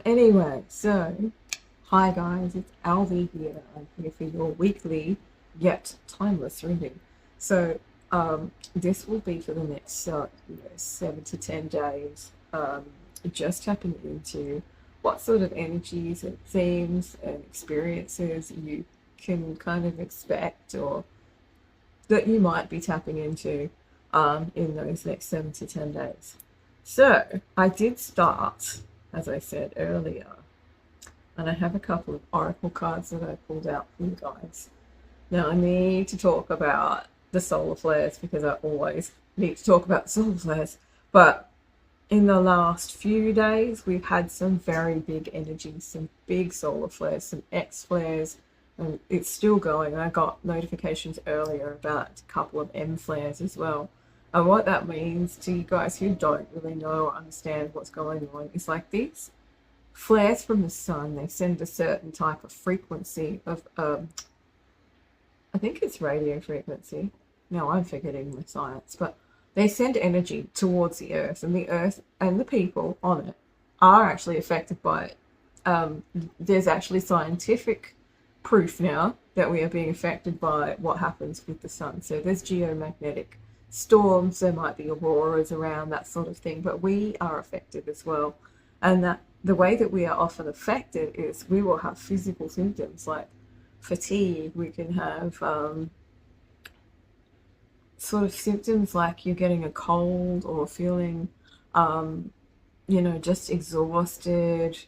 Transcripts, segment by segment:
Anyway, so hi guys, it's Alvi here. I'm here for your weekly yet timeless reading. So this will be for the next 7 to 10 days. Just tapping into what sort of energies and themes and experiences you can kind of expect or that you might be tapping into in those next 7 to 10 days. So I did start, as I said earlier, and I have a couple of oracle cards that I pulled out for you guys. Now I need to talk about the solar flares because I always need to talk about the solar flares. But in the last few days, we've had some very big energies, some big solar flares, some X flares, and it's still going. I got notifications earlier about a couple of M flares as well. And what that means to you guys who don't really know or understand what's going on is like these flares from the sun, they send a certain type of frequency of, I think it's radio frequency. Now I'm forgetting the science, but they send energy towards the earth, and the earth and the people on it are actually affected by it. There's actually scientific proof now that we are being affected by what happens with the sun. So there's geomagnetic storms, there might be auroras around, that sort of thing, but we are affected as well. And that the way that we are often affected is we will have physical symptoms like fatigue. We can have sort of symptoms like you're getting a cold or feeling, just exhausted,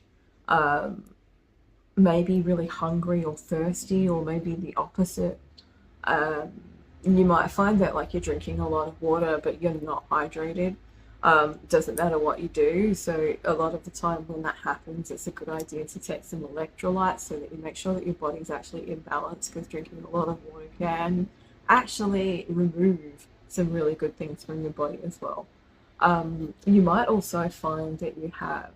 maybe really hungry or thirsty, or maybe the opposite. Um, you might find that like you're drinking a lot of water, but you're not hydrated. Doesn't matter what you do. So a lot of the time when that happens, it's a good idea to take some electrolytes so that you make sure that your body's actually in balance, because drinking a lot of water can actually remove some really good things from your body as well. You might also find that you have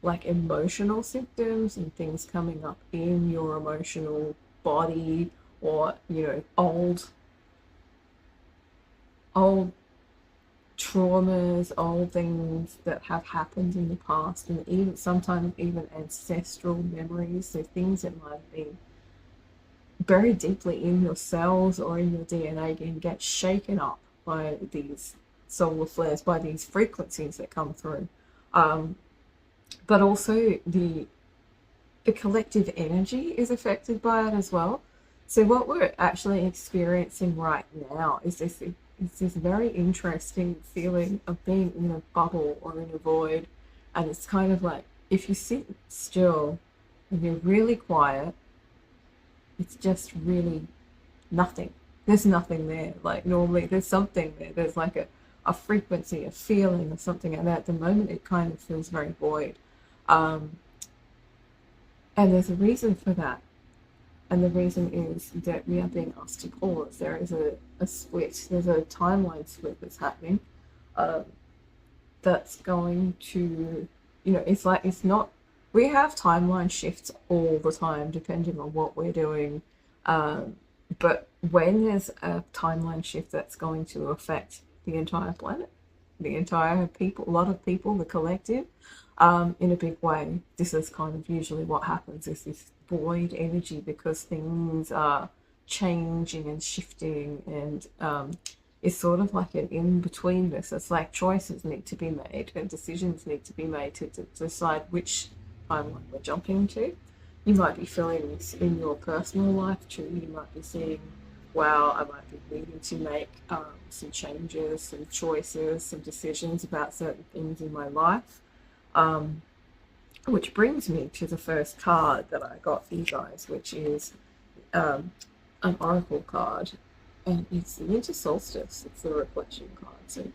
like emotional symptoms and things coming up in your emotional body, or old traumas, old things that have happened in the past, and even sometimes even ancestral memories. So things that might have been very deeply in your cells or in your DNA can get shaken up by these solar flares, by these frequencies that come through. Um, but also the collective energy is affected by it as well. So what we're actually experiencing right now is this very interesting feeling of being in a bubble or in a void, and it's kind of like if you sit still and you're really quiet, it's just really nothing. There's nothing there. Like normally there's something there. There's like a frequency, a feeling or something, and at the moment it kind of feels very void. Um, and there's a reason for that. And the reason is that we are being asked to pause. There is a split, there's a timeline split that's happening, um, that's going to, it's like, it's not, we have timeline shifts all the time depending on what we're doing. Um, but when there's a timeline shift that's going to affect the entire planet, the entire people, a lot of people, the collective, in a big way, this is kind of usually what happens, is this void energy, because things are changing and shifting, and it's sort of like an in-betweenness. It's like choices need to be made and decisions need to be made to decide which timeline we're jumping to. You might be feeling this in your personal life too. You might be seeing, wow, I might be needing to make some changes, some choices, some decisions about certain things in my life. Um, which brings me to the first card that I got for you guys, which is um, an oracle card, and it's the winter solstice. It's the reflection card. So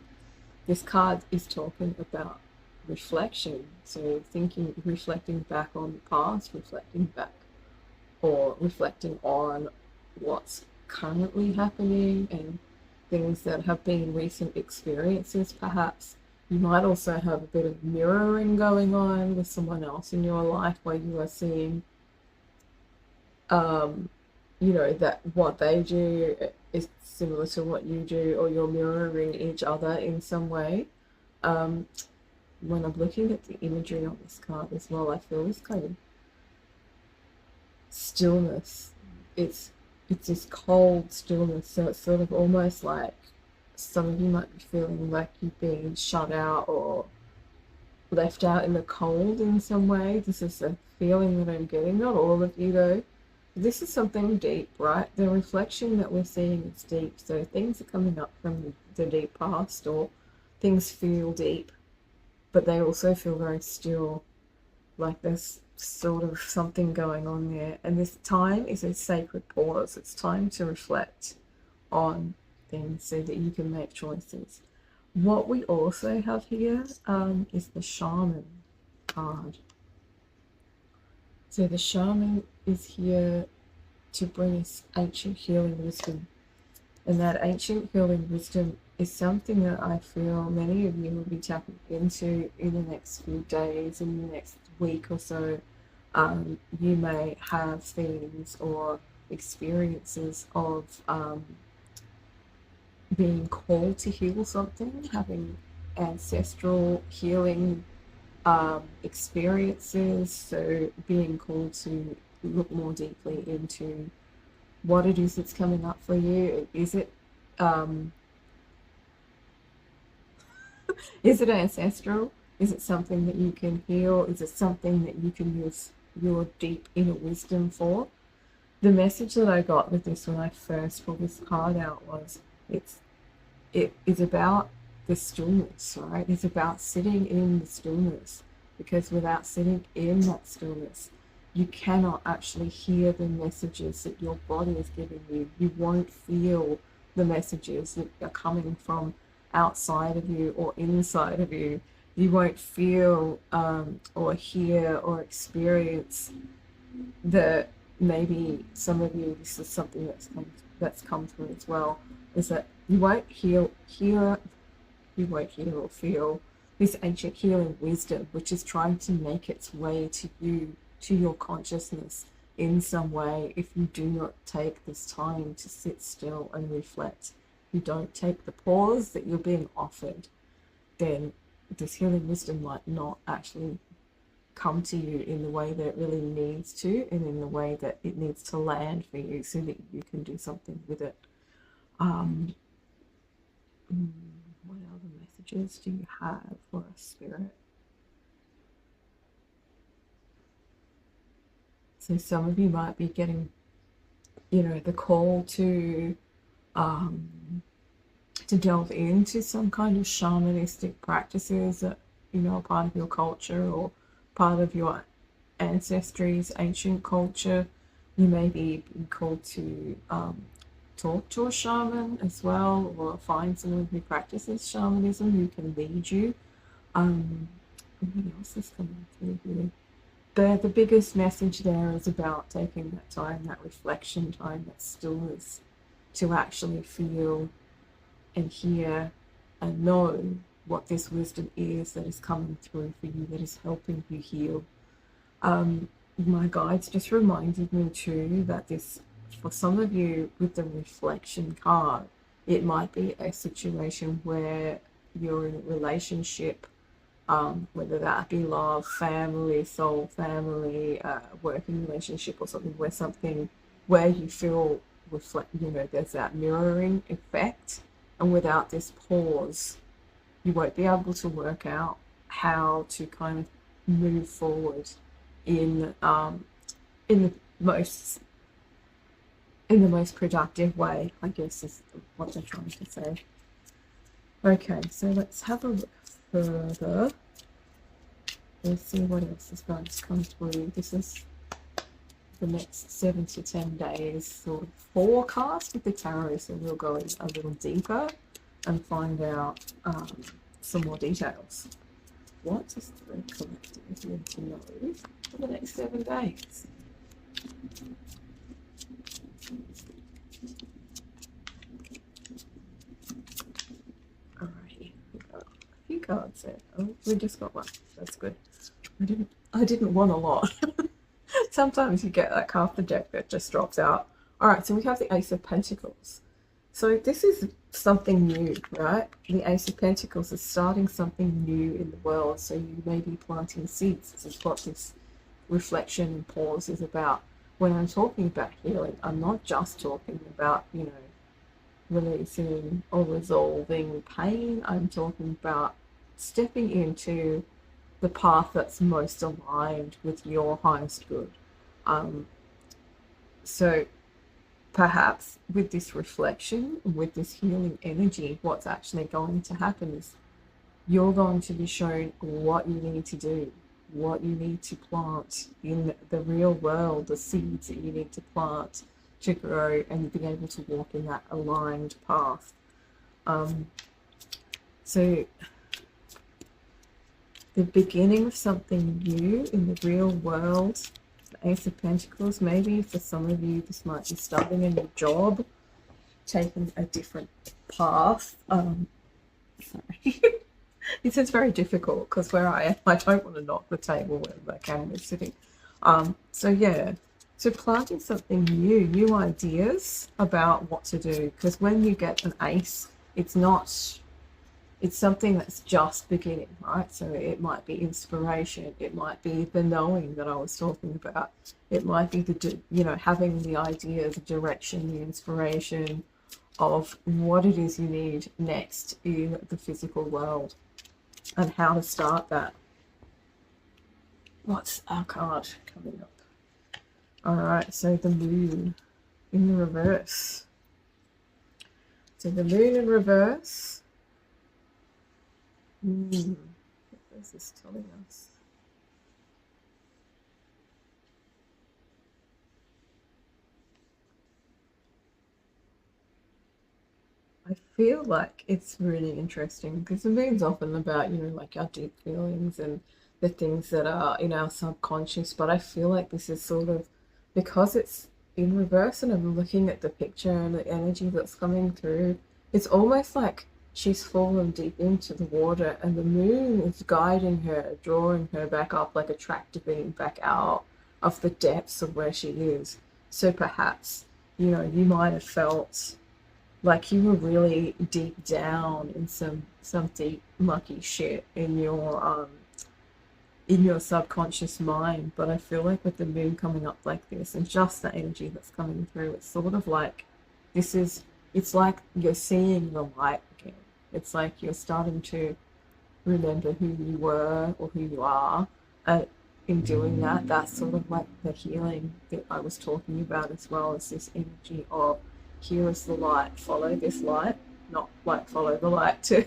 this card is talking about reflection. So thinking, reflecting back on the past, reflecting back or reflecting on what's currently happening and things that have been recent experiences, perhaps. You might also have a bit of mirroring going on with someone else in your life, where you are seeing, um, that what they do is similar to what you do, or you're mirroring each other in some way. Um, when I'm looking at the imagery on this card as well, I feel this kind of stillness. It's this cold stillness, so it's sort of almost like some of you might be feeling like you've been shut out or left out in the cold in some way. This is a feeling that I'm getting. Not all of you though. This is something deep, right? The reflection that we're seeing is deep. So things are coming up from the deep past, or things feel deep, but they also feel very still. Like there's sort of something going on there. And this time is a sacred pause. It's time to reflect on things so that you can make choices. What we also have here is the Shaman card. So the Shaman is here to bring us ancient healing wisdom. And that ancient healing wisdom is something that I feel many of you will be tapping into in the next few days, in the next week or so. You may have themes or experiences of being called to heal something, having ancestral healing experiences, so being called to look more deeply into what it is that's coming up for you. Is it ancestral? Is it something that you can heal? Is it something that you can use your deep inner wisdom for? The message that I got with this when I first pulled this card out was it is about the stillness, right? It's about sitting in the stillness, because without sitting in that stillness, you cannot actually hear the messages that your body is giving you. You won't feel the messages that are coming from outside of you or inside of you. You won't feel or hear or experience the, maybe some of you, this is something that's come through as well, is that you won't hear or feel this ancient healing wisdom, which is trying to make its way to you, to your consciousness in some way. If you do not take this time to sit still and reflect, you don't take the pause that you're being offered, then this healing wisdom might not actually come to you in the way that it really needs to, and in the way that it needs to land for you so that you can do something with it. What other messages do you have for a spirit? So some of you might be getting, the call to delve into some kind of shamanistic practices that, are part of your culture or part of your ancestry's ancient culture. You may be called to talk to a shaman as well, or find someone who practices shamanism who can lead you. What else is coming through here? The biggest message there is about taking that time, that reflection time, that stillness, to actually feel and hear and know what this wisdom is that is coming through for you, that is helping you heal. My guides just reminded me too that this, for some of you with the reflection card, it might be a situation where you're in a relationship, whether that be love, family, soul family, working relationship, or something where you feel there's that mirroring effect, and without this pause, you won't be able to work out how to kind of move forward in the most productive way, I guess is what they're trying to say. Okay, so let's have a look further. Let's see what else is going to come through. This is the next 7 to 10 days sort of forecast with the tarot, so we'll go in a little deeper and find out some more details. What is the collective need to know for the next 7 days? Alrighty, we've got a few cards there. Oh, we just got one. That's good. I didn't want a lot. Sometimes you get like half the deck that just drops out. Alright, so we have the Ace of Pentacles. So this is something new, right? The Ace of Pentacles is starting something new in the world. So you may be planting seeds. This is what this reflection and pause is about. When I'm talking about healing, I'm not just talking about, you know, releasing or resolving pain. I'm talking about stepping into the path that's most aligned with your highest good. Um, so perhaps with this reflection, with this healing energy, what's actually going to happen is you're going to be shown what you need to do, what you need to plant in the real world, the seeds that you need to plant to grow and be able to walk in that aligned path. So the beginning of something new in the real world, the Ace of Pentacles, maybe for some of you this might be starting a new job, taking a different path. Sorry. This is very difficult because where I am, I don't want to knock the table where the camera is sitting. So yeah, so planting something new ideas about what to do, because when you get an ace, it's something that's just beginning, right? So it might be inspiration, it might be the knowing that I was talking about, it might be the, you know, having the idea, the direction, the inspiration of what it is you need next in the physical world and how to start that. What's our card coming up? All right, so the moon in reverse. So the moon in reverse. What is this telling us? I feel like it's really interesting because the moon's often about, you know, like our deep feelings and the things that are in our subconscious. But I feel like this is sort of, because it's in reverse and I'm looking at the picture and the energy that's coming through, it's almost like she's fallen deep into the water and the moon is guiding her, drawing her back up like a tractor beam back out of the depths of where she is. So perhaps, you know, you might have felt like you were really deep down in some deep mucky shit in your subconscious mind. But I feel like with the moon coming up like this and just the energy that's coming through, it's sort of like it's like you're seeing the light again. It's like you're starting to remember who you were or who you are, and in doing that, that's sort of like the healing that I was talking about, as well as this energy of, here is the light, follow this light, not like follow the light to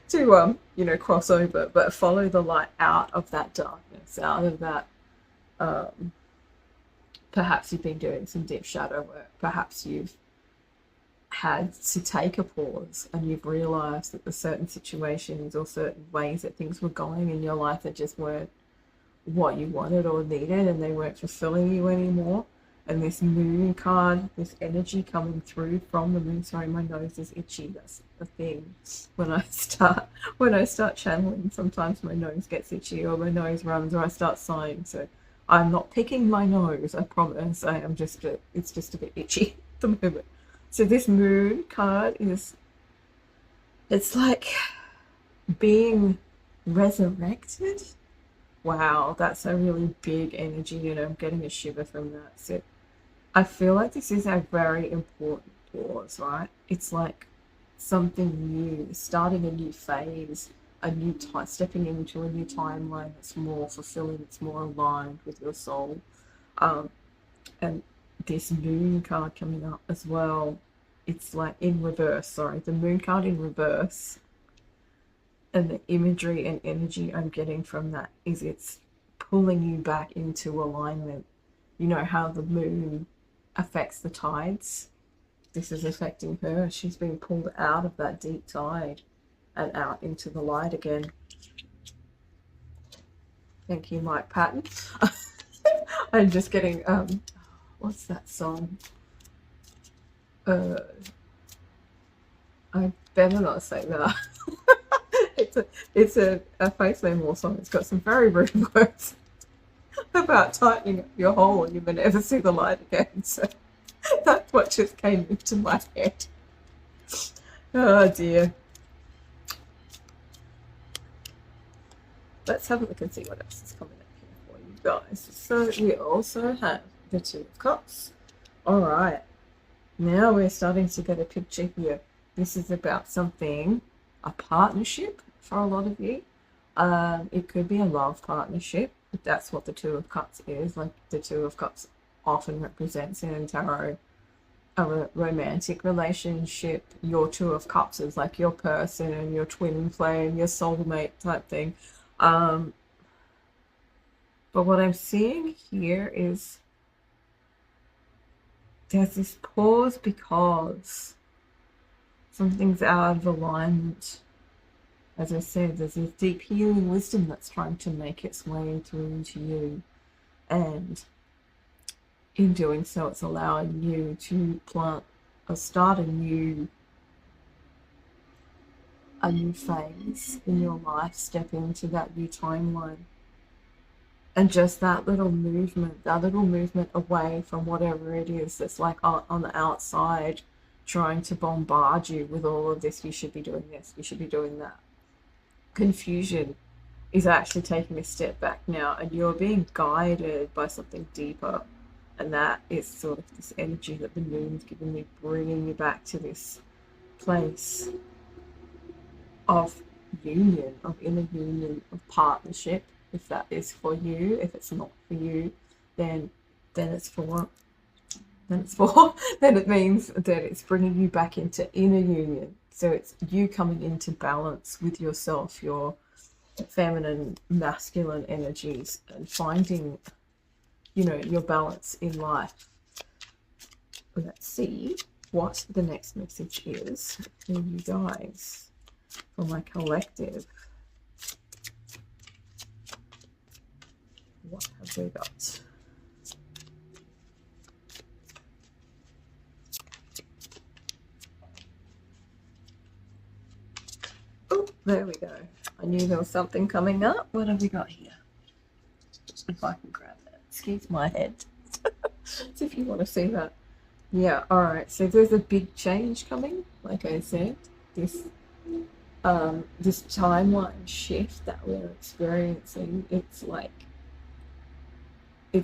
you know, cross over, but follow the light out of that darkness, out of that. Perhaps you've been doing some deep shadow work, perhaps you've had to take a pause and you've realized that there's certain situations or certain ways that things were going in your life that just weren't what you wanted or needed, and they weren't fulfilling you anymore. And this moon card, this energy coming through from the moon. Sorry, my nose is itchy. That's the thing. When I start channeling, sometimes my nose gets itchy or my nose runs or I start sighing. So I'm not picking my nose, I promise. It's just a bit itchy at the moment. So this moon card it's like being resurrected. Wow, that's a really big energy, and I'm getting a shiver from that. So I feel like this is a very important pause, right? It's like something new, starting a new phase, a new time, stepping into a new timeline that's more fulfilling, it's more aligned with your soul. And this moon card coming up as well, it's like in reverse, sorry, the moon card in reverse, and the imagery and energy I'm getting from that is it's pulling you back into alignment. You know how the moon affects the tides? This is affecting her. She's being pulled out of that deep tide and out into the light again. Thank you, Mike Patton. I'm just getting what's that song? I better not say that. It's a Face No More song. It's got some very rude words about tightening up your hole and you may never see the light again. So that's what just came into my head. Oh dear. Let's have a look and see what else is coming up here for you guys. So we also have the Two of Cups. Alright, now we're starting to get a picture here. This is about something, a partnership for a lot of you. It could be a love partnership, if that's what the Two of Cups is. Like the Two of Cups often represents in tarot a romantic relationship. Your Two of Cups is like your person, your twin flame, your soulmate type thing. But what I'm seeing here is there's this pause because something's out of alignment. As I said, there's this deep healing wisdom that's trying to make its way through to you. And in doing so, it's allowing you to plant or start a new phase in your life, step into that new timeline. And just that little movement away from whatever it is that's like on the outside trying to bombard you with all of this, you should be doing this, you should be doing that. Confusion is actually taking a step back now, and you're being guided by something deeper. And that is sort of this energy that the moon's giving you, bringing you back to this place of union, of inner union, of partnership. If that is for you, if it's not for you, then it means that it's bringing you back into inner union. So it's you coming into balance with yourself, your feminine, masculine energies, and finding, your balance in life. Let's see what the next message is for you guys, for my collective. What have we got? Oh, there we go. I knew there was something coming up. What have we got here? If I can grab that. Excuse my head. So if you want to see that. Yeah, alright. So there's a big change coming, like I said. This timeline shift that we're experiencing, it's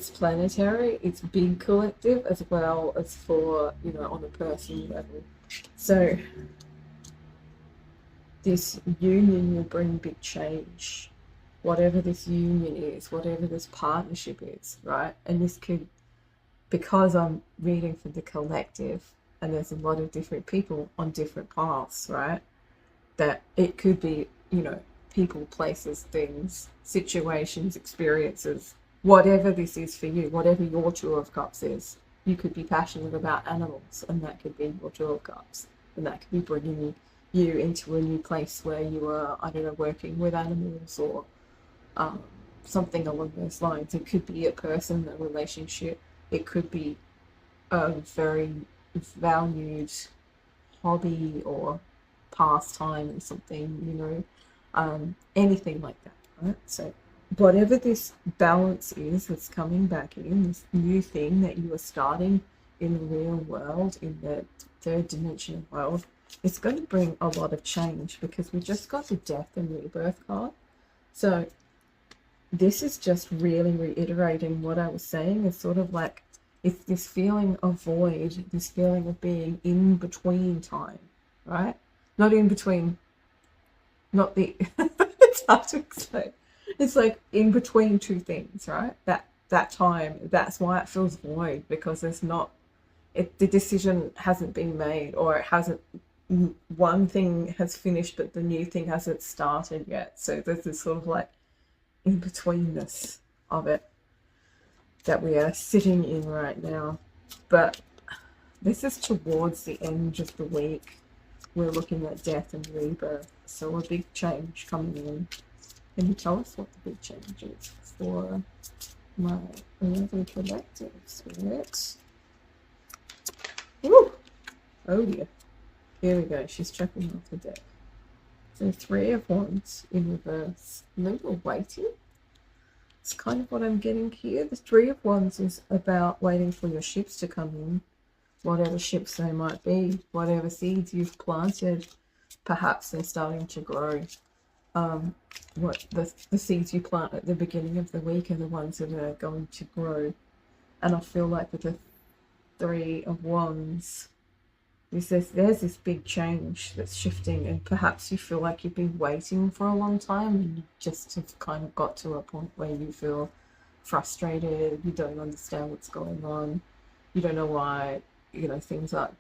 planetary, it's big collective, as well as for, on a personal level. So this union will bring big change, whatever this union is, whatever this partnership is, right? And this could, because I'm reading for the collective, and there's a lot of different people on different paths, right? That it could be, people, places, things, situations, experiences, whatever this is for you, whatever your Two of Cups is. You could be passionate about animals, and that could be your Two of Cups, and that could be bringing you into a new place where you are, I don't know, working with animals, or something along those lines. It could be a person, a relationship. It could be a very valued hobby or pastime and something, anything like that, right? So whatever this balance is that's coming back in, this new thing that you are starting in the real world, in the third dimensional world, it's going to bring a lot of change, because we just got the Death and Rebirth card. So this is just really reiterating what I was saying. It's sort of like, it's this feeling of void, this feeling of being in between time, right? Not in between, not the, it's hard to explain. It's like in between two things, right? That time, that's why it feels void, because there's not, the decision hasn't been made, or it hasn't, one thing has finished, but the new thing hasn't started yet. So there's this sort of like in-betweenness of it that we are sitting in right now. But this is towards the end of the week. We're looking at Death and Rebirth, so a big change coming in. Can you tell us what the big change is for my 11 collective spirit? Ooh! Oh dear. Here we go, she's checking off the deck. So 3 of Wands in reverse. A little weighty. It's kind of what I'm getting here. The 3 of Wands is about waiting for your ships to come in. whatever ships they might be, whatever seeds you've planted, perhaps they're starting to grow. What the seeds you plant at the beginning of the week are the ones that are going to grow. And I feel like with the Three of Wands, there's this big change that's shifting, and perhaps you feel like you've been waiting for a long time and you just have kind of got to a point where you feel frustrated, you don't understand what's going on, you don't know why, things aren't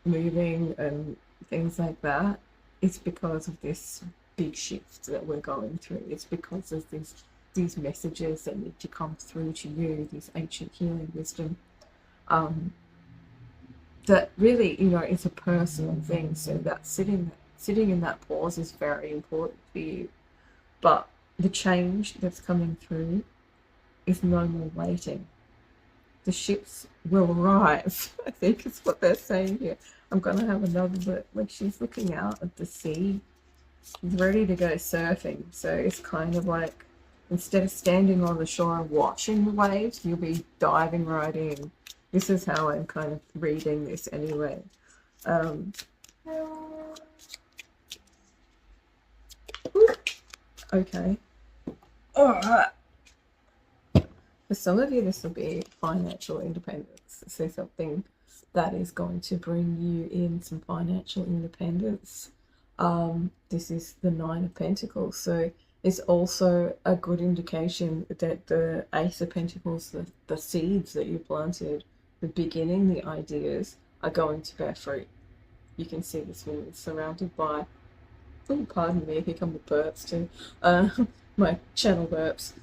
moving and things like that. It's because of this big shift that we're going through. It's because of these messages that need to come through to you, this ancient healing wisdom. That really, it's a personal thing. So that sitting in that pause is very important for you. But the change that's coming through is no more waiting. The ships will arrive, I think is what they're saying here. I'm going to have another look. When she's looking out at the sea, she's ready to go surfing. So it's kind of like, instead of standing on the shore and watching the waves, you'll be diving right in. This is how I'm kind of reading this anyway. Okay. All right. For some of you, this will be financial independence. So something that is going to bring you in some financial independence. This is the Nine of Pentacles. So it's also a good indication that the Ace of Pentacles, the seeds that you planted, the beginning, the ideas, are going to bear fruit. You can see this woman surrounded by, oh, pardon me, here come the burps too, my channel burps.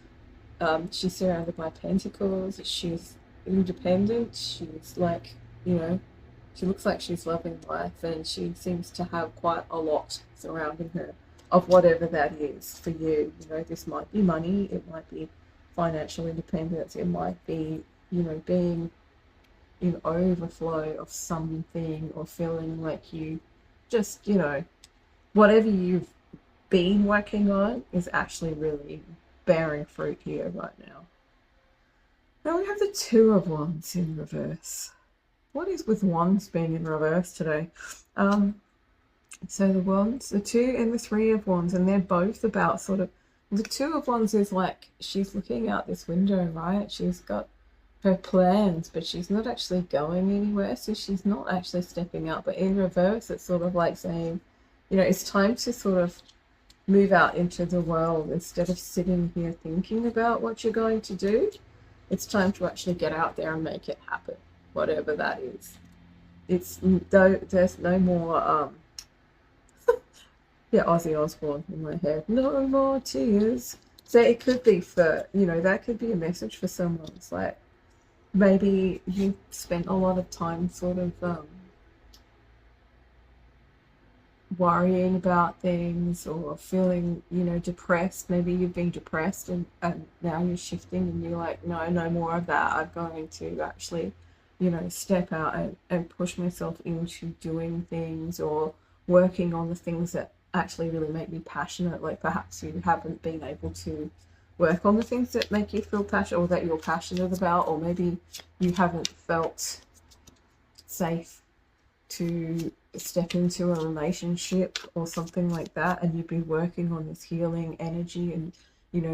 She's surrounded by pentacles. She's independent. She's like, she looks like she's loving life, and she seems to have quite a lot surrounding her of whatever that is for you. This might be money, it might be financial independence, it might be, being in overflow of something, or feeling like you just, whatever you've been working on is actually really bearing fruit here right now. Now we have the Two of Wands in reverse. What is with Wands being in reverse today? So the Wands, the Two and the Three of Wands, and they're both about sort of, the Two of Wands is like she's looking out this window, right? She's got her plans, but she's not actually going anywhere, so she's not actually stepping out. But in reverse, it's sort of like saying, it's time to sort of move out into the world. Instead of sitting here thinking about what you're going to do, it's time to actually get out there and make it happen, whatever that is. There's no more yeah, Ozzy Osbourne in my head, no more tears. So it could be for, that could be a message for someone. It's like, maybe you spent a lot of time sort of worrying about things, or feeling, depressed. Maybe you've been depressed, and now you're shifting and you're like, no more of that. I'm going to actually, step out and push myself into doing things, or working on the things that actually really make me passionate. Like perhaps you haven't been able to work on the things that make you feel passionate, or that you're passionate about, or maybe you haven't felt safe to step into a relationship or something like that, and you've been working on this healing energy and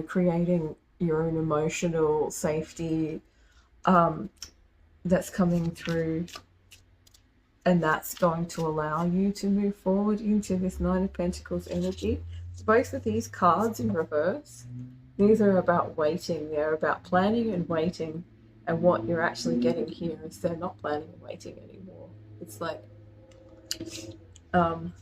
creating your own emotional safety that's coming through, and that's going to allow you to move forward into this Nine of Pentacles energy. So both of these cards in reverse, these are about waiting. They're about planning and waiting, and what you're actually getting here is they're not planning and waiting anymore. It's like kind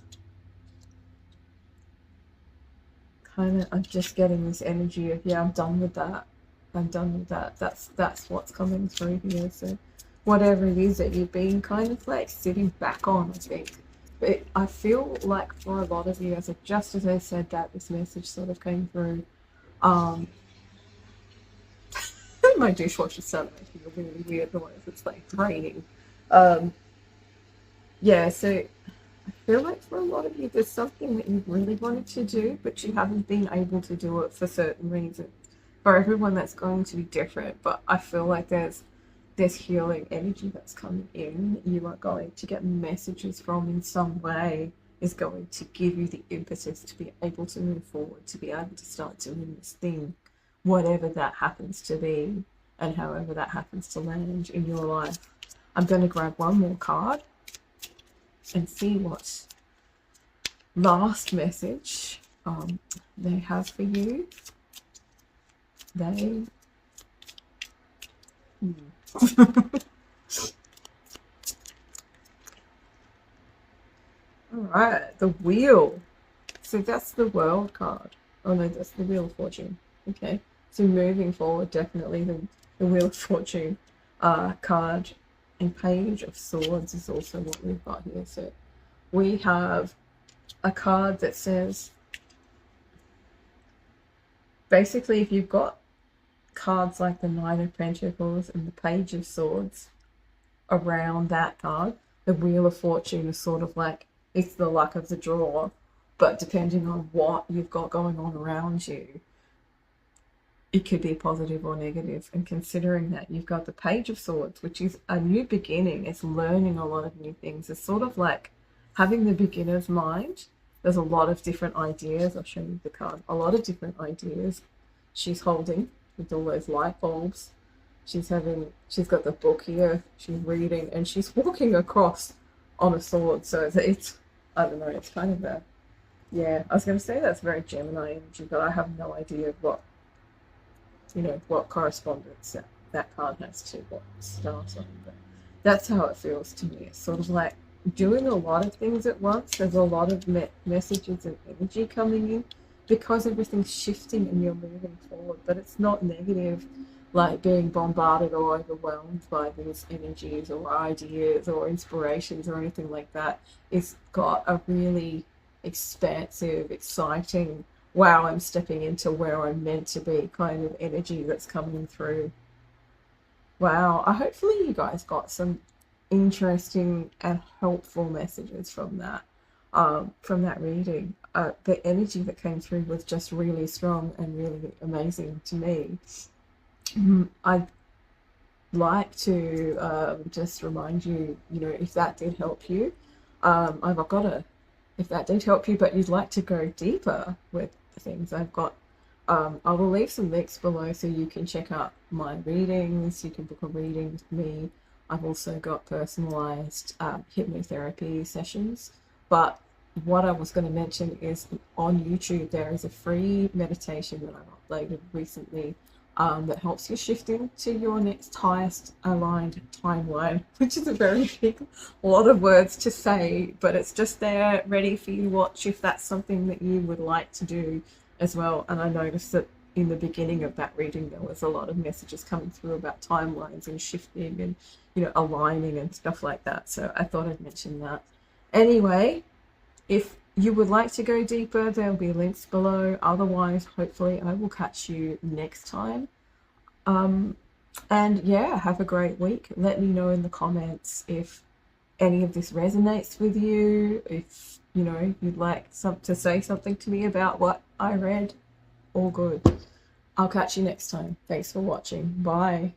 of, I'm just getting this energy of, yeah, I'm done with that. I'm done with that. That's what's coming through here. So whatever it is that you've been kind of like sitting back on, I think. But I feel like for a lot of you, just as I said that, this message sort of came through. My dishwasher started making a really weird noise. It's like raining. Yeah, so I feel like for a lot of you, there's something that you really wanted to do, but you haven't been able to do it for certain reasons. For everyone, that's going to be different, but I feel like there's there's healing energy that's coming in. You are going to get messages from in some way is going to give you the impetus to be able to move forward, to be able to start doing this thing, whatever that happens to be, and however that happens to land in your life. I'm going to grab one more card and see what last message they have for you. They all right, the wheel. So that's the world card. Oh no, that's the wheel of fortune. Okay, so moving forward, definitely the wheel of fortune card, and page of swords is also what we've got here. So we have a card that says, basically, if you've got cards like the Knight of Pentacles and the Page of Swords around that card, the Wheel of Fortune is sort of like, it's the luck of the draw, but depending on what you've got going on around you, it could be positive or negative. And considering that you've got the Page of Swords, which is a new beginning, it's learning a lot of new things. It's sort of like having the beginner's mind. There's a lot of different ideas. I'll show you the card. A lot of different ideas she's holding with all those light bulbs. She's got the book here, she's reading, and she's walking across on a sword. So it's I don't know, it's kind of a, yeah, I was going to say that's very Gemini energy, but I have no idea what, you know, what correspondence that card has to what star sign. But that's how it feels to me. It's sort of like doing a lot of things at once. There's a lot of messages and energy coming in because everything's shifting and you're moving forward, but it's not negative, like being bombarded or overwhelmed by these energies or ideas or inspirations or anything like that. It's got a really expansive, exciting, wow, I'm stepping into where I'm meant to be kind of energy that's coming through. Wow, hopefully you guys got some interesting and helpful messages from that reading. The energy that came through was just really strong and really amazing to me. I'd like to just remind you, you know, if that did help you, if that did help you, but you'd like to go deeper with the things I've got, I will leave some links below so you can check out my readings. You can book a reading with me. I've also got personalized hypnotherapy sessions. But what I was going to mention is on YouTube, there is a free meditation that I've uploaded recently that helps you shift into your next highest aligned timeline, which is a very big lot of words to say, but it's just there ready for you to watch if that's something that you would like to do as well. And I noticed that in the beginning of that reading, there was a lot of messages coming through about timelines and shifting and, you know, aligning and stuff like that. So I thought I'd mention that. Anyway, if you would like to go deeper, there'll be links below. Otherwise, hopefully I will catch you next time. And yeah, have a great week. Let me know in the comments if any of this resonates with you, if, you know, you'd like to say something to me about what I read. All good. I'll catch you next time. Thanks for watching. Bye.